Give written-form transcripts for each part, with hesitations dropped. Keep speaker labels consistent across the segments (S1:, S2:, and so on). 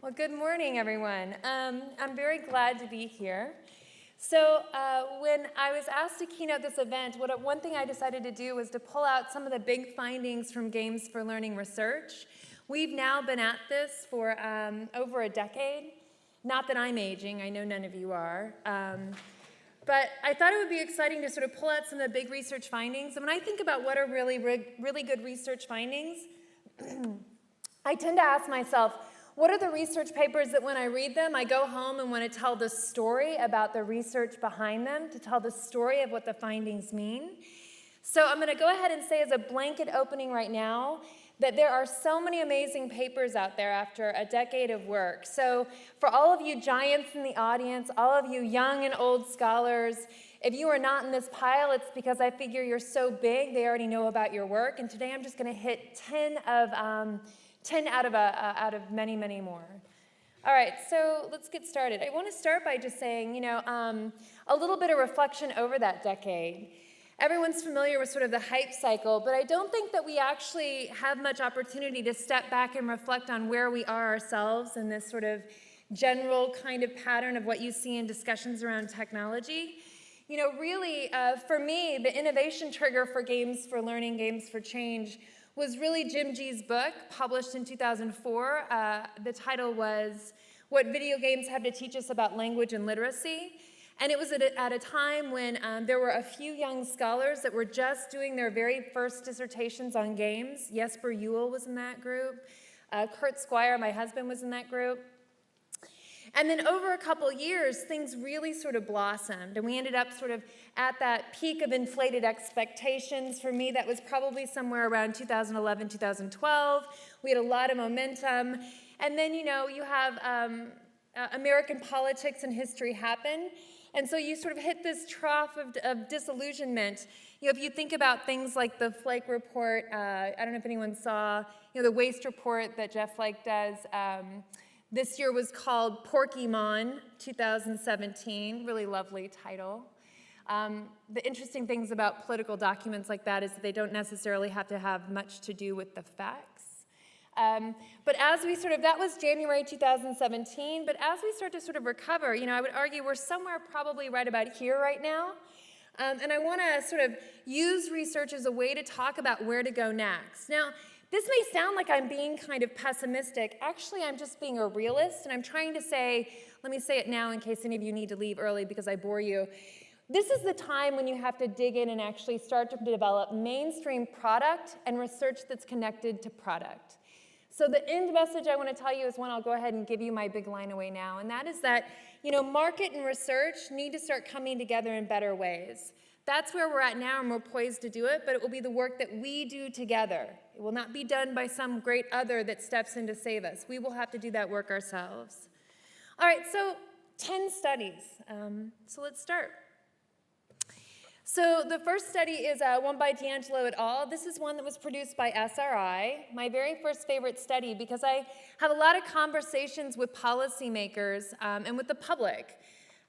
S1: Well, good morning, everyone. I'm very glad to be here. So when I was asked to keynote this event, one thing I decided to do was to pull out some of the big findings from Games for Learning research. We've now been at this for over a decade. Not that I'm aging, I know none of you are. But I thought it would be exciting to sort of pull out some of the big research findings. And when I think about what are really good research findings, I tend to ask myself, what are the research papers that when I read them, I go home and want to tell the story about the research behind them, to tell the story of what the findings mean? So I'm going to go ahead and say as a blanket opening right now that there are so many amazing papers out there after a decade of work. So for all of you giants in the audience, all of you young and old scholars, if you are not in this pile, it's because I figure you're so big, they already know about your work. And today I'm just going to hit 10 out of many, many more. All right, so let's get started. I want to start by just saying, a little bit of reflection over that decade. Everyone's familiar with sort of the hype cycle, but I don't think that we actually have much opportunity to step back and reflect on where we are ourselves in this sort of general kind of pattern of what you see in discussions around technology. Really, for me, the innovation trigger for Games for Learning, Games for Change was really Jim G's book, published in 2004. The title was What Video Games Have to Teach Us About Language and Literacy. And it was at a time when there were a few young scholars that were just doing their very first dissertations on games. Jesper Juul was in that group. Kurt Squire, my husband, was in that group. And then over a couple years, things really sort of blossomed. And we ended up sort of at that peak of inflated expectations. For me, that was probably somewhere around 2011, 2012. We had a lot of momentum. And then, you have American politics and history happen. And so you sort of hit this trough of disillusionment. If you think about things like the Flake report, I don't know if anyone saw, the waste report that Jeff Flake does. This year was called Porkymon 2017, really lovely title. The interesting things about political documents like that is that they don't necessarily have to have much to do with the facts. But as we that was January 2017, but as we start to sort of recover, I would argue we're somewhere probably right about here right now. And I want to sort of use research as a way to talk about where to go next. Now, this may sound like I'm being kind of pessimistic. Actually, I'm just being a realist, and I'm trying to say, let me say it now in case any of you need to leave early because I bore you. This is the time when you have to dig in and actually start to develop mainstream product and research that's connected to product. So the end message I want to tell you is one I'll go ahead and give you my big line away now, and that is that, market and research need to start coming together in better ways. That's where we're at now, and we're poised to do it, but it will be the work that we do together. It will not be done by some great other that steps in to save us. We will have to do that work ourselves. All right, so 10 studies. So let's start. So the first study is one by D'Angelo et al. This is one that was produced by SRI, my very first favorite study, because I have a lot of conversations with policymakers and with the public.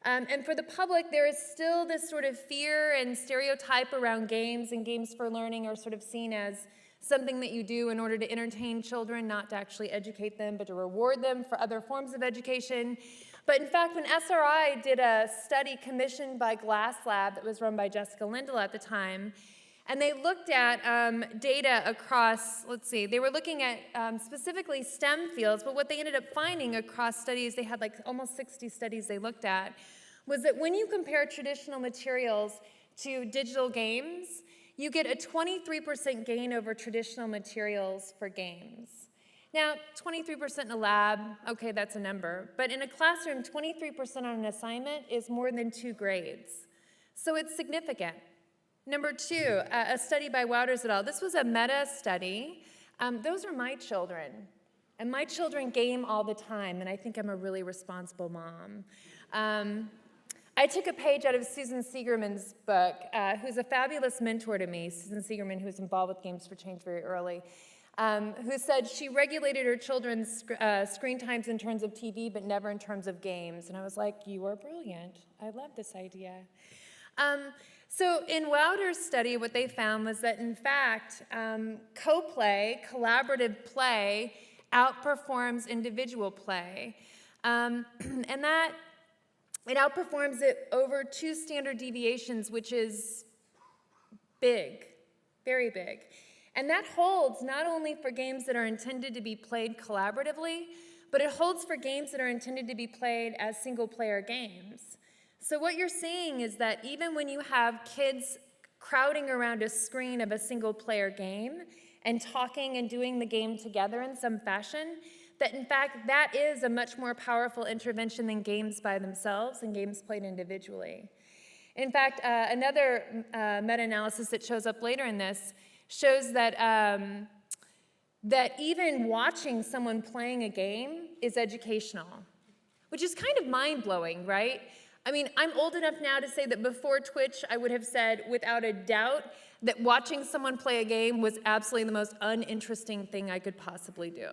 S1: And for the public, there is still this sort of fear and stereotype around games, and Games for Learning are sort of seen as something that you do in order to entertain children, not to actually educate them, but to reward them for other forms of education. But in fact, when SRI did a study commissioned by Glass Lab that was run by Jessica Lindell at the time, and they looked at data across, they were looking at specifically STEM fields, but what they ended up finding across studies, they had like almost 60 studies they looked at, was that when you compare traditional materials to digital games, you get a 23% gain over traditional materials for games. Now, 23% in a lab, okay, that's a number. But in a classroom, 23% on an assignment is more than 2 grades. So it's significant. Number 2, a study by Wouters et al. This was a meta-study. Those are my children. And my children game all the time, and I think I'm a really responsible mom. I took a page out of Susan Seigerman's book, who's a fabulous mentor to me, Susan Seigerman, who's involved with Games for Change very early, who said she regulated her children's screen times in terms of TV, but never in terms of games. And I was like, you are brilliant. I love this idea. So in Wouters' study, what they found was that, in fact, co-play, collaborative play, outperforms individual play. And that it outperforms it over 2 standard deviations, which is big, very big. And that holds not only for games that are intended to be played collaboratively, but it holds for games that are intended to be played as single-player games. So what you're seeing is that even when you have kids crowding around a screen of a single-player game and talking and doing the game together in some fashion, that in fact that is a much more powerful intervention than games by themselves and games played individually. In fact, another meta-analysis that shows up later in this shows that that even watching someone playing a game is educational, which is kind of mind-blowing, right? I mean, I'm old enough now to say that before Twitch, I would have said without a doubt that watching someone play a game was absolutely the most uninteresting thing I could possibly do,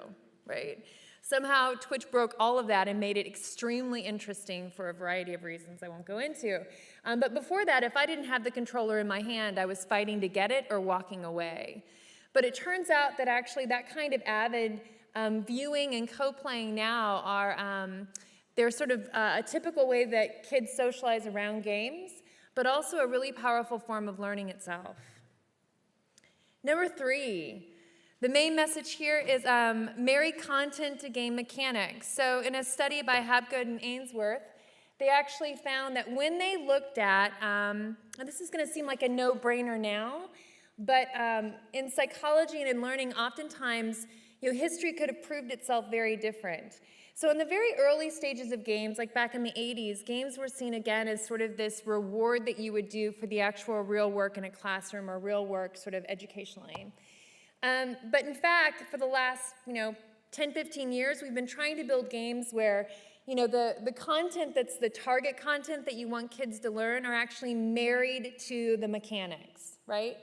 S1: right? Somehow Twitch broke all of that and made it extremely interesting for a variety of reasons I won't go into. But before that, if I didn't have the controller in my hand, I was fighting to get it or walking away. But it turns out that actually that kind of avid viewing and co-playing now are they're sort of a typical way that kids socialize around games, but also a really powerful form of learning itself. Number 3, the main message here is marry content to game mechanics. So in a study by Hapgood and Ainsworth, they actually found that when they looked at, and this is going to seem like a no-brainer now, but in psychology and in learning, oftentimes, history could have proved itself very different. So in the very early stages of games, like back in the 80s, games were seen again as sort of this reward that you would do for the actual real work in a classroom or real work sort of educationally. But in fact, for the last 10, 15 years, we've been trying to build games where the content that's the target content that you want kids to learn are actually married to the mechanics, right?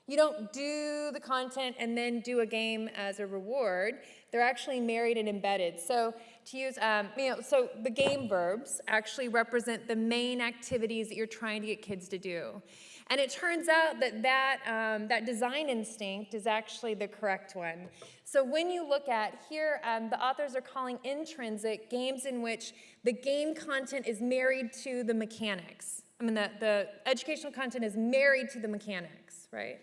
S1: You don't do the content and then do a game as a reward. They're actually married and embedded. So to use, so the game verbs actually represent the main activities that you're trying to get kids to do. And it turns out that that design instinct is actually the correct one. So when you look at here, the authors are calling intrinsic games in which the game content is married to the mechanics. I mean, the educational content is married to the mechanics, right?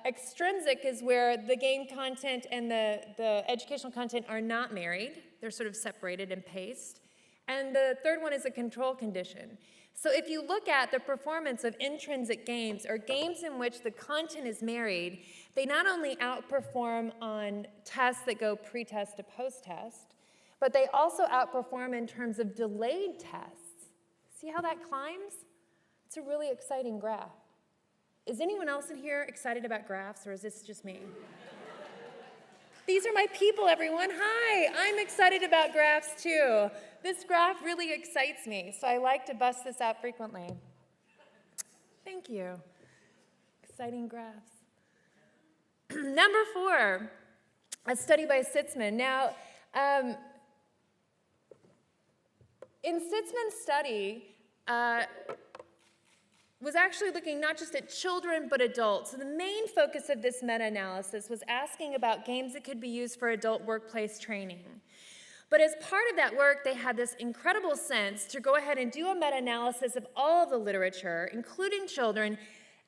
S1: Extrinsic is where the game content and the educational content are not married. They're sort of separated and paced. And the third one is a control condition. So if you look at the performance of intrinsic games, or games in which the content is married, they not only outperform on tests that go pre-test to post-test, but they also outperform in terms of delayed tests. See how that climbs? It's a really exciting graph. Is anyone else in here excited about graphs, or is this just me? These are my people, everyone. Hi, I'm excited about graphs too. This graph really excites me, so I like to bust this out frequently. Thank you. Exciting graphs. Number 4, a study by Sitzman. Now, in Sitzman's study, was actually looking not just at children, but adults. So the main focus of this meta-analysis was asking about games that could be used for adult workplace training. But as part of that work, they had this incredible sense to go ahead and do a meta-analysis of all of the literature, including children,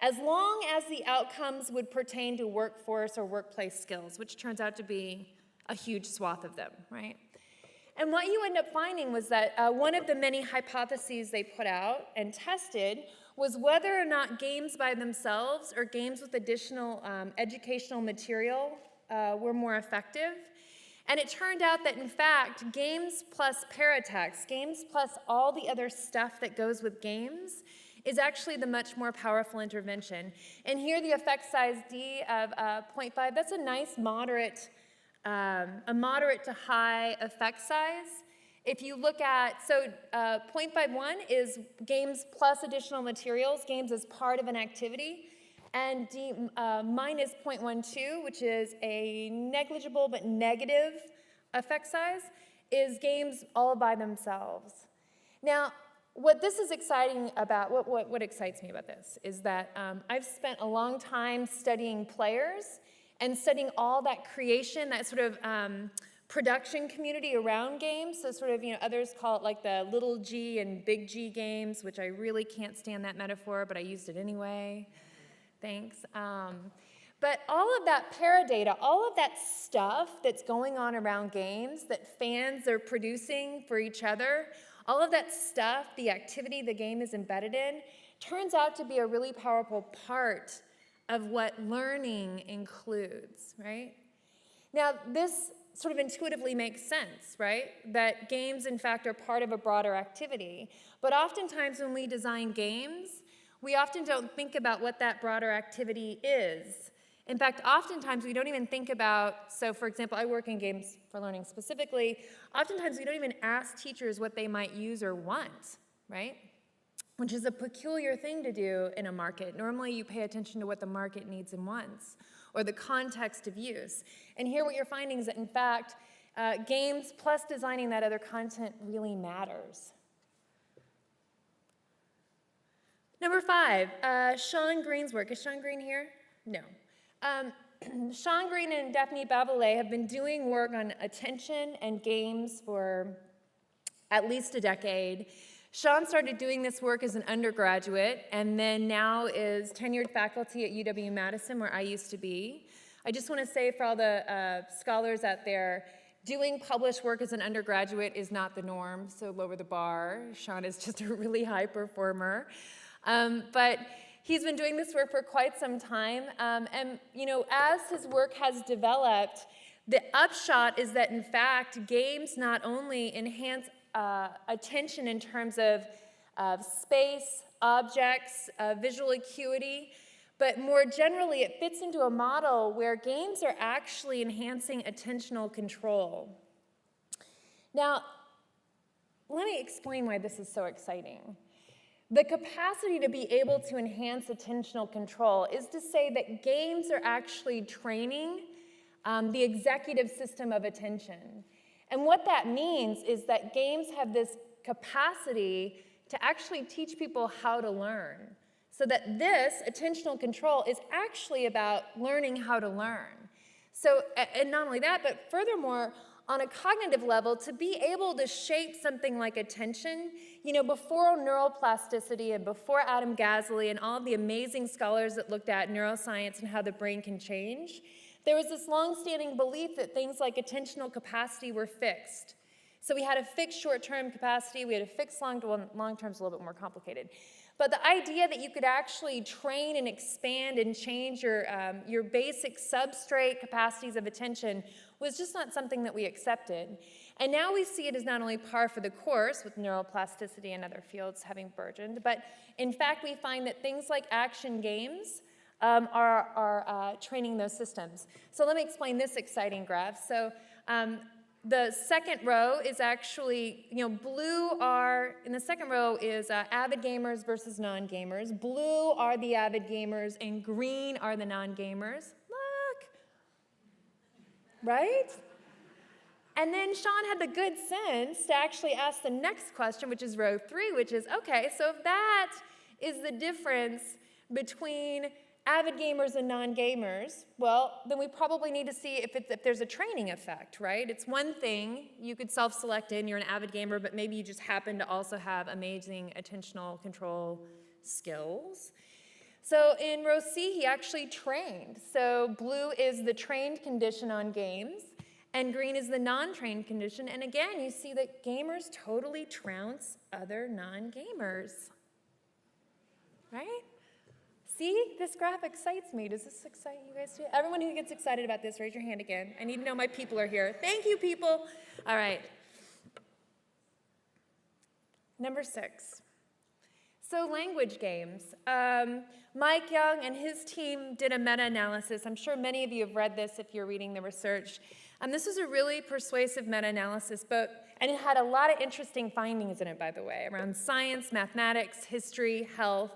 S1: as long as the outcomes would pertain to workforce or workplace skills, which turns out to be a huge swath of them, right? And what you end up finding was that one of the many hypotheses they put out and tested was whether or not games by themselves or games with additional educational material were more effective. And it turned out that, in fact, games plus paratext, games plus all the other stuff that goes with games, is actually the much more powerful intervention. And here the effect size D of 0.5, that's a nice moderate, a moderate to high effect size. If you look at, so 0.51 is games plus additional materials, games as part of an activity, and D minus 0.12, which is a negligible but negative effect size, is games all by themselves. Now, what this is exciting about, what excites me about this is that I've spent a long time studying players and studying all that creation, that sort of production community around games. So sort of, others call it like the little g and big G games, which I really can't stand that metaphor, but I used it anyway. Thanks. But all of that paradata, all of that stuff that's going on around games that fans are producing for each other, all of that stuff, the activity the game is embedded in, turns out to be a really powerful part of what learning includes, right? Now, this sort of intuitively makes sense, right? That games, in fact, are part of a broader activity. But oftentimes when we design games, we often don't think about what that broader activity is. In fact, oftentimes we don't even think about, so for example, I work in games for learning specifically, oftentimes we don't even ask teachers what they might use or want, right? Which is a peculiar thing to do in a market. Normally you pay attention to what the market needs and wants, or the context of use. And here what you're finding is that, in fact, games plus designing that other content really matters. Number 5, Sean Green's work. Is Sean Green here? No. Sean Green and Daphne Babalay have been doing work on attention and games for at least a decade. Sean started doing this work as an undergraduate and then now is tenured faculty at UW-Madison, where I used to be. I just want to say for all the scholars out there, doing published work as an undergraduate is not the norm, so lower the bar. Sean is just a really high performer. But he's been doing this work for quite some time, and as his work has developed, the upshot is that, in fact, games not only enhance attention in terms of space, objects, visual acuity, but more generally, it fits into a model where games are actually enhancing attentional control. Now, let me explain why this is so exciting. The capacity to be able to enhance attentional control is to say that games are actually training the executive system of attention. And what that means is that games have this capacity to actually teach people how to learn. So that this attentional control is actually about learning how to learn. So, and not only that, but furthermore, on a cognitive level, to be able to shape something like attention, before neuroplasticity and before Adam Gazzaley and all of the amazing scholars that looked at neuroscience and how the brain can change, there was this long-standing belief that things like attentional capacity were fixed. So we had a fixed short-term capacity, we had a fixed long-term is a little bit more complicated. But the idea that you could actually train and expand and change your basic substrate capacities of attention was just not something that we accepted. And now we see it as not only par for the course with neuroplasticity and other fields having burgeoned, but in fact we find that things like action games are training those systems. So let me explain this exciting graph. So the second row is actually, blue are, in the second row is avid gamers versus non-gamers. Blue are the avid gamers and green are the non-gamers. Look, right? And then Sean had the good sense to actually ask the next question, which is row 3, which is, okay, so if that is the difference between avid gamers and non-gamers, well, then we probably need to see if there's a training effect, right? It's one thing, you could self-select in, you're an avid gamer, but maybe you just happen to also have amazing attentional control skills. So in row C, he actually trained. So blue is the trained condition on games, and green is the non-trained condition. And again, you see that gamers totally trounce other non-gamers, right? See, this graph excites me. Does this excite you guys too? Everyone who gets excited about this, raise your hand again. I need to know my people are here. Thank you, people. All right. Number 6. So language games. Mike Young and his team did a meta-analysis. I'm sure many of you have read this if you're reading the research. This was a really persuasive meta-analysis, and it had a lot of interesting findings in it, by the way, around science, mathematics, history, health.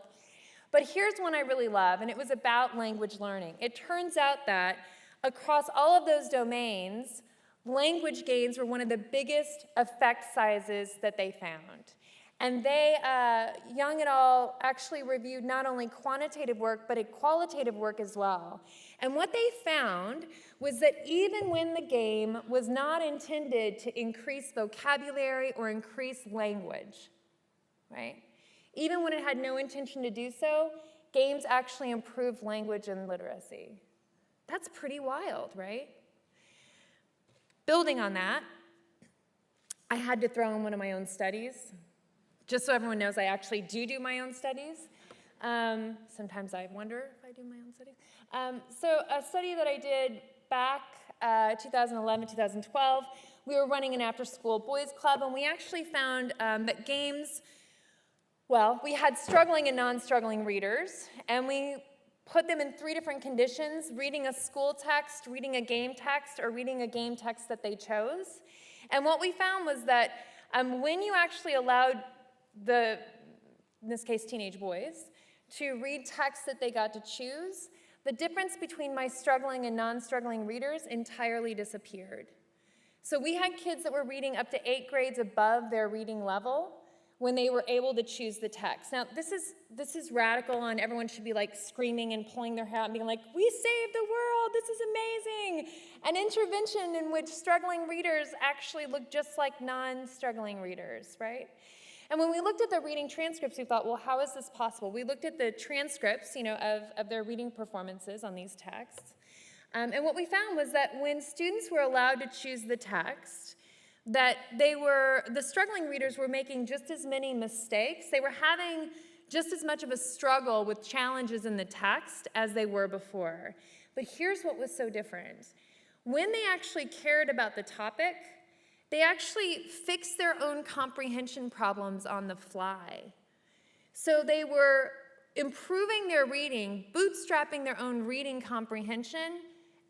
S1: But here's one I really love, and it was about language learning. It turns out that across all of those domains, language gains were one of the biggest effect sizes that they found. And they, Young et al., actually reviewed not only quantitative work, but qualitative work as well. And what they found was that even when the game was not intended to increase vocabulary or increase language, right? Even when it had no intention to do so, games actually improved language and literacy. That's pretty wild, right? Building on that, I had to throw in one of my own studies. Just so everyone knows, I actually do my own studies. Sometimes I wonder if I do my own studies. So a study that I did back 2011, 2012, we were running an after-school boys club, and we actually found that games, well, we had struggling and non-struggling readers, and we put them in 3 different conditions: reading a school text, reading a game text, or reading a game text that they chose. And what we found was that when you actually allowed in this case, teenage boys, to read texts that they got to choose, the difference between my struggling and non-struggling readers entirely disappeared. So we had kids that were reading up to 8 grades above their reading level when they were able to choose the text. Now, this is radical, and everyone should be like screaming and pulling their hair out and being like, "We saved the world, this is amazing!" An intervention in which struggling readers actually look just like non-struggling readers, right? And when we looked at the reading transcripts, we thought, well, how is this possible? We looked at the transcripts, of their reading performances on these texts. And what we found was that when students were allowed to choose the text, that the struggling readers were making just as many mistakes. They were having just as much of a struggle with challenges in the text as they were before. But here's what was so different. When they actually cared about the topic, they actually fixed their own comprehension problems on the fly. So they were improving their reading, bootstrapping their own reading comprehension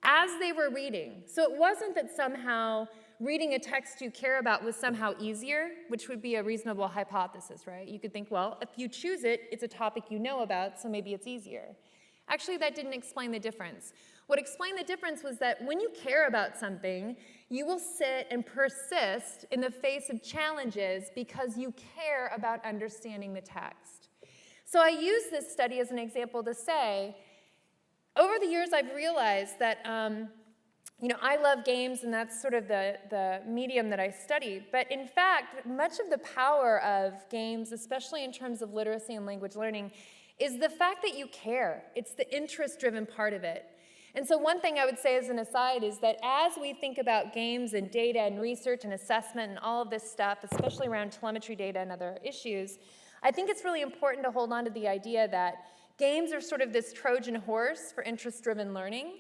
S1: as they were reading. So it wasn't that somehow reading a text you care about was somehow easier, which would be a reasonable hypothesis, right? You could think, well, if you choose it, it's a topic you know about, so maybe it's easier. Actually, that didn't explain the difference. What explained the difference was that when you care about something, you will sit and persist in the face of challenges because you care about understanding the text. So I use this study as an example to say, over the years I've realized that I love games, and that's sort of the medium that I study. But in fact, much of the power of games, especially in terms of literacy and language learning, is the fact that you care. It's the interest-driven part of it. And so one thing I would say as an aside is that as we think about games and data and research and assessment and all of this stuff, especially around telemetry data and other issues, I think it's really important to hold on to the idea that games are sort of this Trojan horse for interest-driven learning,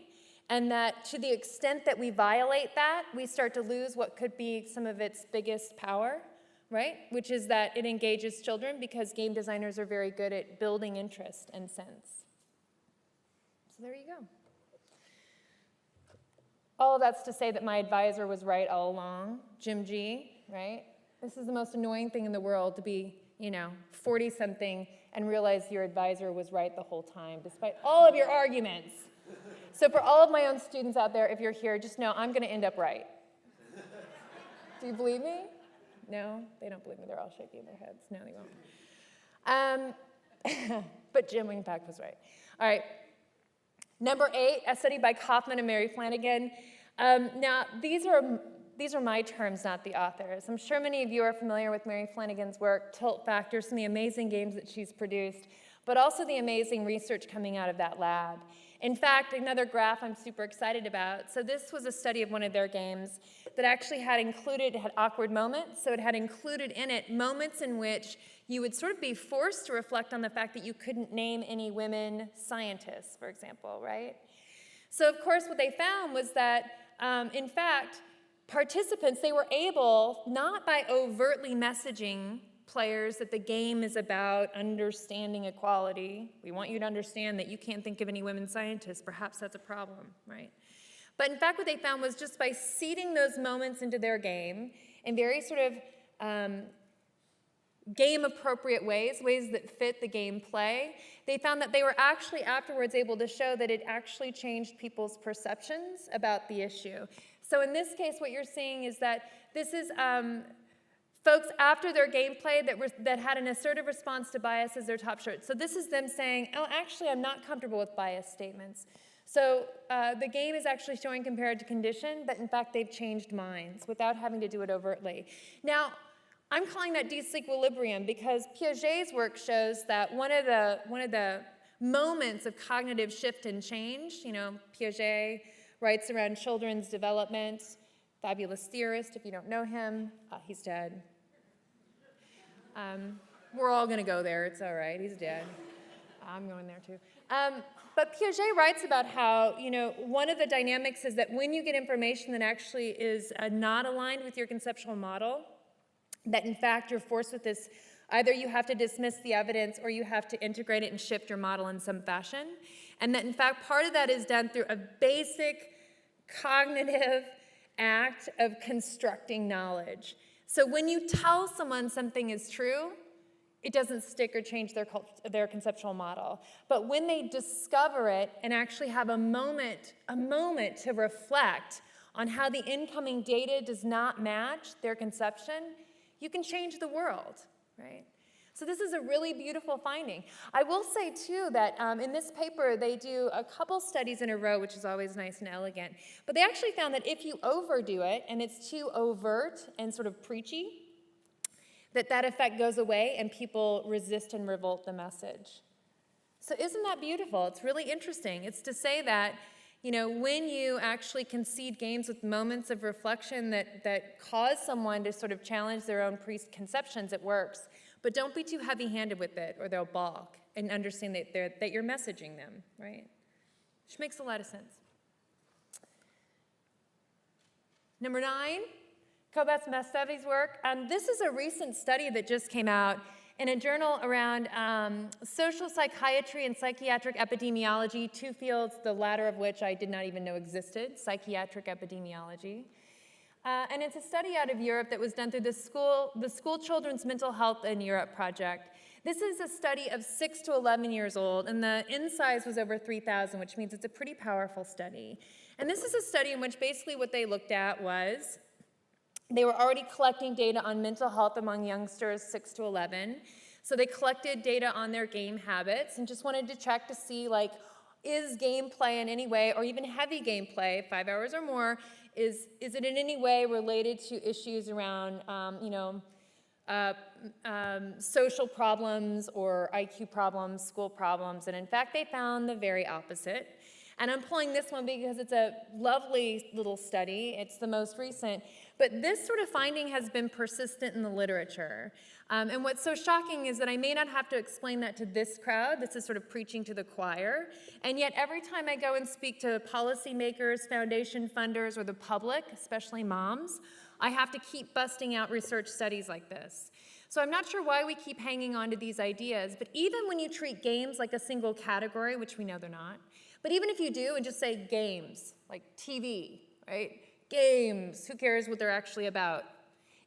S1: and that to the extent that we violate that, we start to lose what could be some of its biggest power, right? Which is that it engages children, because game designers are very good at building interest and sense. So there you go. All of that's to say that my advisor was right all along, Jim G., right? This is the most annoying thing in the world, to be, 40-something and realize your advisor was right the whole time, despite all of your arguments. So for all of my own students out there, if you're here, just know I'm going to end up right. Do you believe me? No? They don't believe me. They're all shaking their heads. No, they won't. But Jim, in fact, was right. All right. Number 8, a study by Kaufman and Mary Flanagan. Now, these are my terms, not the authors. I'm sure many of you are familiar with Mary Flanagan's work, Tilt Factor, some of the amazing games that she's produced, but also the amazing research coming out of that lab. In fact, another graph I'm super excited about. So this was a study of one of their games that actually had awkward moments. So it had included in it moments in which you would sort of be forced to reflect on the fact that you couldn't name any women scientists, for example, right? So of course what they found was that, in fact, participants, they were able, not by overtly messaging players that the game is about understanding equality. We want you to understand that you can't think of any women scientists. Perhaps that's a problem, right? But in fact, what they found was just by seeding those moments into their game in very sort of game-appropriate ways that fit the gameplay, they found that they were actually afterwards able to show that it actually changed people's perceptions about the issue. So in this case, what you're seeing is that this is folks after their gameplay that had an assertive response to bias as their top choice. So this is them saying, oh, actually, I'm not comfortable with bias statements. So the game is actually showing compared to condition that, in fact, they've changed minds without having to do it overtly. Now, I'm calling that disequilibrium because Piaget's work shows that one of the moments of cognitive shift and change, Piaget writes around children's development, fabulous theorist. If you don't know him, he's dead. We're all going to go there. It's all right. He's dead. I'm going there too. But Piaget writes about how, one of the dynamics is that when you get information that actually is not aligned with your conceptual model, that in fact you're forced with this, either you have to dismiss the evidence or you have to integrate it and shift your model in some fashion. And that in fact part of that is done through a basic cognitive act of constructing knowledge. So when you tell someone something is true, it doesn't stick or change their conceptual model. But when they discover it and actually have a moment to reflect on how the incoming data does not match their conception, you can change the world, right? So this is a really beautiful finding. I will say, too, that in this paper, they do a couple studies in a row, which is always nice and elegant. But they actually found that if you overdo it, and it's too overt and sort of preachy, that effect goes away and people resist and revolt the message. So isn't that beautiful? It's really interesting. It's to say that, when you actually concede games with moments of reflection that cause someone to sort of challenge their own preconceptions, it works. But don't be too heavy-handed with it or they'll balk and understand that you're messaging them, right? Which makes a lot of sense. Number 9. Kobas Mastevi's work. This is a recent study that just came out in a journal around social psychiatry and psychiatric epidemiology, two fields, the latter of which I did not even know existed, psychiatric epidemiology. And it's a study out of Europe that was done through the School Children's Mental Health in Europe project. This is a study of 6 to 11 years old, and the N size was over 3,000, which means it's a pretty powerful study. And this is a study in which basically what they looked at was they were already collecting data on mental health among youngsters 6 to 11. So they collected data on their game habits and just wanted to check to see, is gameplay in any way, or even heavy gameplay, 5 hours or more, is it in any way related to issues around, social problems or IQ problems, school problems? And in fact, they found the very opposite. And I'm pulling this one because it's a lovely little study. It's the most recent. But this sort of finding has been persistent in the literature. And what's so shocking is that I may not have to explain that to this crowd. This is sort of preaching to the choir. And yet every time I go and speak to policymakers, foundation funders, or the public, especially moms, I have to keep busting out research studies like this. So I'm not sure why we keep hanging on to these ideas, but even when you treat games like a single category, which we know they're not, but even if you do and just say games, like TV, right? Games, who cares what they're actually about?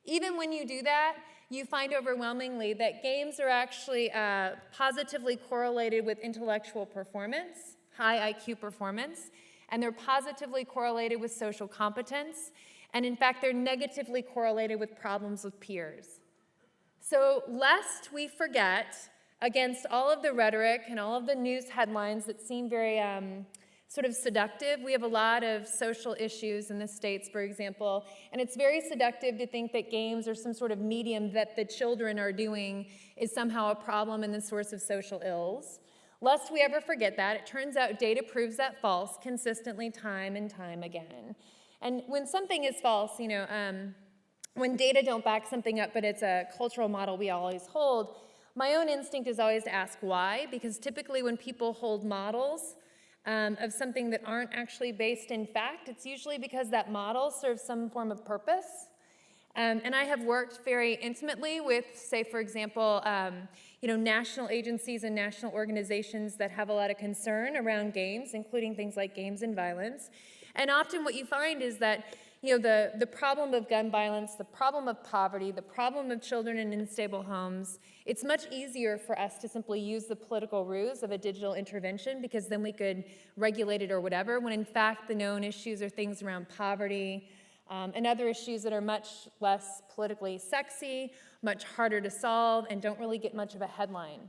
S1: Even when you do that, you find overwhelmingly that games are actually positively correlated with intellectual performance, high IQ performance, and they're positively correlated with social competence, and in fact, they're negatively correlated with problems with peers. So lest we forget, against all of the rhetoric and all of the news headlines that seem very sort of seductive. We have a lot of social issues in the States, for example, and it's very seductive to think that games or some sort of medium that the children are doing is somehow a problem and the source of social ills. Lest we ever forget that, it turns out data proves that false consistently time and time again. And when something is false, when data don't back something up, but it's a cultural model we always hold, my own instinct is always to ask why, because typically when people hold models of something that aren't actually based in fact, it's usually because that model serves some form of purpose. And I have worked very intimately with, say, for example, national agencies and national organizations that have a lot of concern around games, including things like games and violence. And often what you find is that the problem of gun violence, the problem of poverty, the problem of children in unstable homes, it's much easier for us to simply use the political ruse of a digital intervention because then we could regulate it or whatever, when in fact the known issues are things around poverty, and other issues that are much less politically sexy, much harder to solve, and don't really get much of a headline.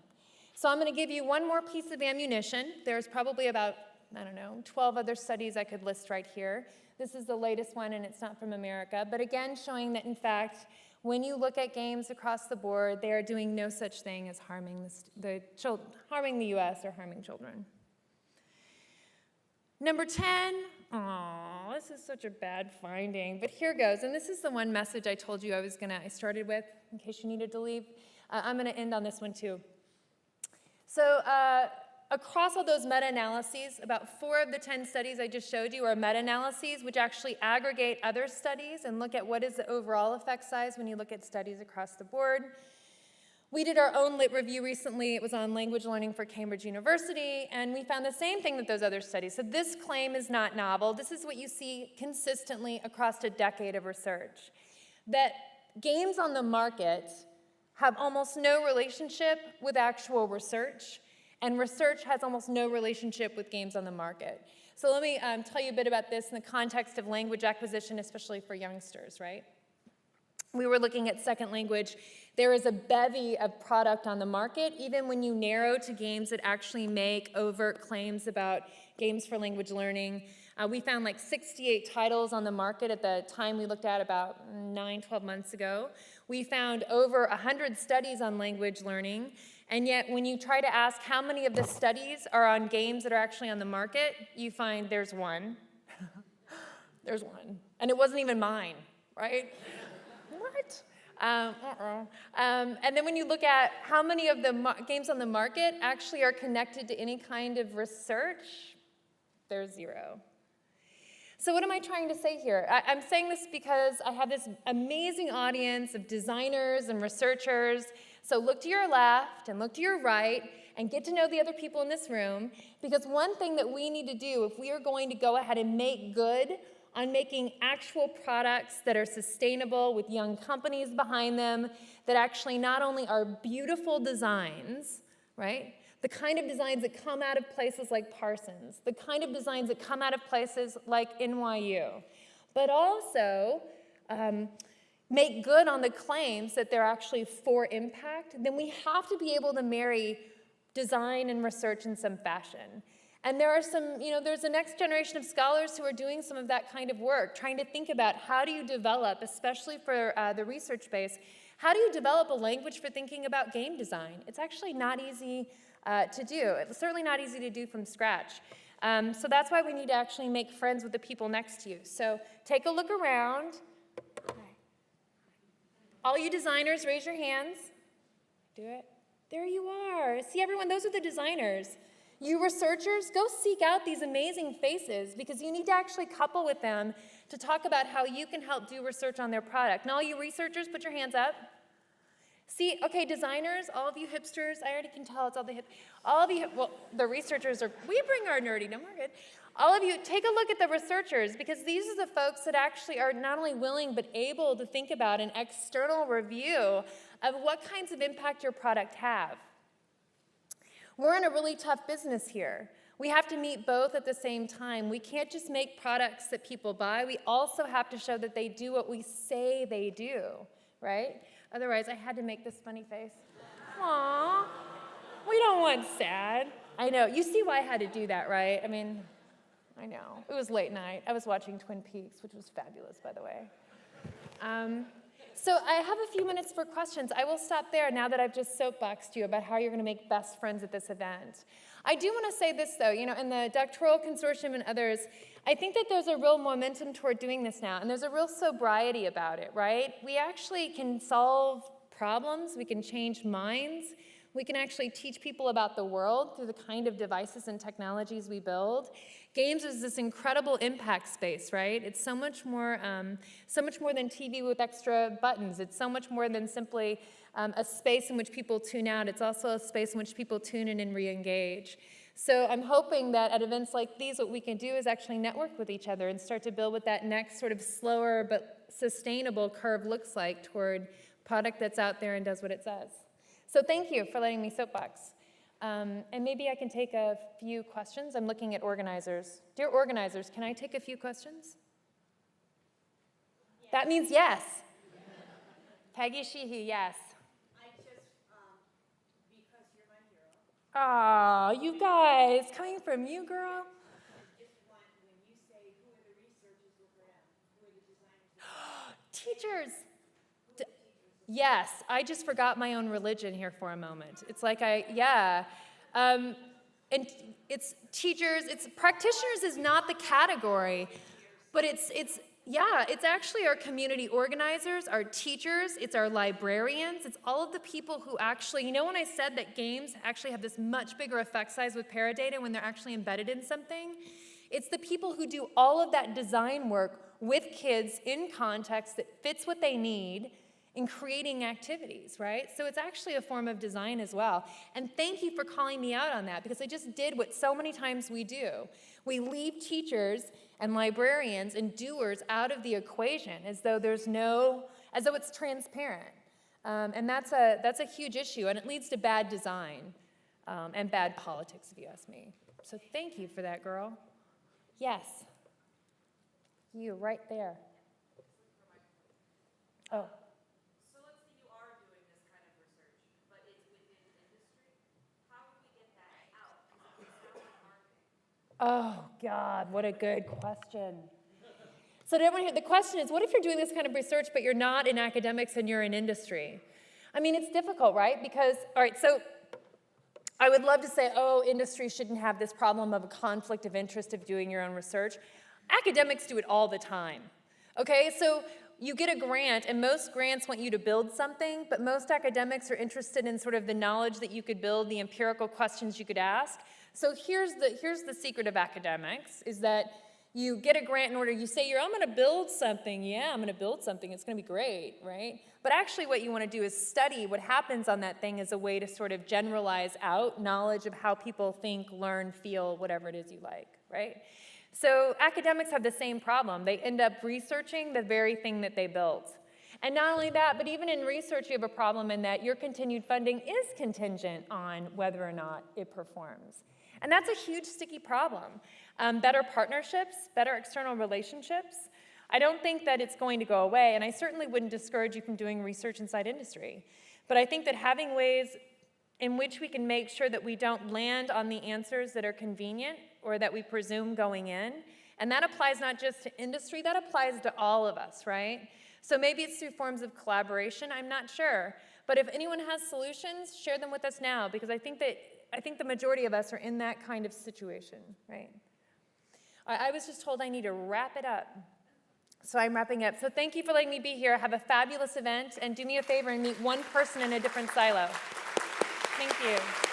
S1: So I'm going to give you one more piece of ammunition. There's probably about, 12 other studies I could list right here. This is the latest one, and it's not from America, but again, showing that, in fact, when you look at games across the board, they are doing no such thing as harming harming the US or harming children. Number 10, this is such a bad finding, but here goes. And this is the one message I told you I started with, in case you needed to leave. I'm gonna end on this one too. So across all those meta-analyses, about 4 of the 10 studies I just showed you are meta-analyses, which actually aggregate other studies and look at what is the overall effect size when you look at studies across the board. We did our own lit review recently. It was on language learning for Cambridge University, and we found the same thing that those other studies. So this claim is not novel. This is what you see consistently across a decade of research, that games on the market have almost no relationship with actual research, and research has almost no relationship with games on the market. So let me tell you a bit about this in the context of language acquisition, especially for youngsters, right? We were looking at second language. There is a bevy of product on the market, even when you narrow to games that actually make overt claims about games for language learning. We found like 68 titles on the market at the time we looked at about 12 months ago. We found over 100 studies on language learning, and yet when you try to ask how many of the studies are on games that are actually on the market, you find there's one. There's one. And it wasn't even mine, right? What? And then when you look at how many of the games on the market actually are connected to any kind of research, there's 0. So what am I trying to say here? I'm saying this because I have this amazing audience of designers and researchers. So look to your left and look to your right and get to know the other people in this room, because one thing that we need to do if we are going to go ahead and make good on making actual products that are sustainable with young companies behind them, that actually not only are beautiful designs, right? The kind of designs that come out of places like Parsons, the kind of designs that come out of places like NYU, but also make good on the claims that they're actually for impact, then we have to be able to marry design and research in some fashion. And there are some, there's a next generation of scholars who are doing some of that kind of work, trying to think about how do you develop, especially for the research base, how do you develop a language for thinking about game design? It's actually not easy to do. It's certainly not easy to do from scratch. So that's why we need to actually make friends with the people next to you. So take a look around. All you designers, raise your hands. Do it. There you are. See, everyone, those are the designers. You researchers, go seek out these amazing faces, because you need to actually couple with them to talk about how you can help do research on their product. And all you researchers, put your hands up. See, okay, designers, all of you hipsters, I already can tell it's all the all of you, well, the researchers we bring our nerdy, no, we're good. All of you, take a look at the researchers, because these are the folks that actually are not only willing but able to think about an external review of what kinds of impact your product have. We're in a really tough business here. We have to meet both at the same time. We can't just make products that people buy. We also have to show that they do what we say they do, right? Otherwise, I had to make this funny face. Aww, we don't want sad. I know, you see why I had to do that, right? I mean, I know, it was late night. I was watching Twin Peaks, which was fabulous, by the way. So I have a few minutes for questions. I will stop there now that I've just soapboxed you about how you're gonna make best friends at this event. I do wanna say this though, in the doctoral consortium and others, I think that there's a real momentum toward doing this now, and there's a real sobriety about it, right? We actually can solve problems, we can change minds, we can actually teach people about the world through the kind of devices and technologies we build. Games is this incredible impact space, right? It's so much more than TV with extra buttons. It's so much more than simply a space in which people tune out. It's also a space in which people tune in and re-engage. So I'm hoping that at events like these, what we can do is actually network with each other and start to build what that next sort of slower but sustainable curve looks like toward product that's out there and does what it says. So thank you for letting me soapbox. And maybe I can take a few questions. I'm looking at organizers. Dear organizers, can I take a few questions? That means yes. Peggy Sheehy, yes.
S2: Because you're my hero.
S1: Oh, you guys, coming from you, girl.
S2: Just want, when you say who are the researchers with them, who are the designers?
S1: Teachers. Yes, I just forgot my own religion here for a moment. It's like and it's teachers, it's practitioners is not the category, but it's actually our community organizers, our teachers, it's our librarians, it's all of the people who actually, when I said that games actually have this much bigger effect size with paradata when they're actually embedded in something, it's the people who do all of that design work with kids in context that fits what they need in creating activities, right? So it's actually a form of design as well. And thank you for calling me out on that, because I just did what so many times we do. We leave teachers and librarians and doers out of the equation as though it's transparent. And that's a huge issue, and it leads to bad design and bad politics, if you ask me. So thank you for that, girl. Yes. You, right there. Oh. Oh, God, what a good question. So did everyone hear? The question is, what if you're doing this kind of research, but you're not in academics and you're in industry? I mean, it's difficult, right? Because, all right, so I would love to say, industry shouldn't have this problem of a conflict of interest of doing your own research. Academics do it all the time, okay? So you get a grant, and most grants want you to build something, but most academics are interested in sort of the knowledge that you could build, the empirical questions you could ask. So here's the secret of academics, is that you get a grant in order, you say, I'm going to build something. Yeah, I'm going to build something. It's going to be great, right? But actually what you want to do is study what happens on that thing as a way to sort of generalize out knowledge of how people think, learn, feel, whatever it is you like, right? So academics have the same problem. They end up researching the very thing that they built. And not only that, but even in research, you have a problem in that your continued funding is contingent on whether or not it performs. And that's a huge sticky problem. Better partnerships, better external relationships. I don't think that it's going to go away, and I certainly wouldn't discourage you from doing research inside industry. But I think that having ways in which we can make sure that we don't land on the answers that are convenient or that we presume going in, and that applies not just to industry, that applies to all of us, right? So maybe it's through forms of collaboration, I'm not sure. But if anyone has solutions, share them with us now, because I think the majority of us are in that kind of situation, right? I was just told I need to wrap it up. So I'm wrapping up. So thank you for letting me be here. Have a fabulous event, and do me a favor and meet one person in a different silo. Thank you.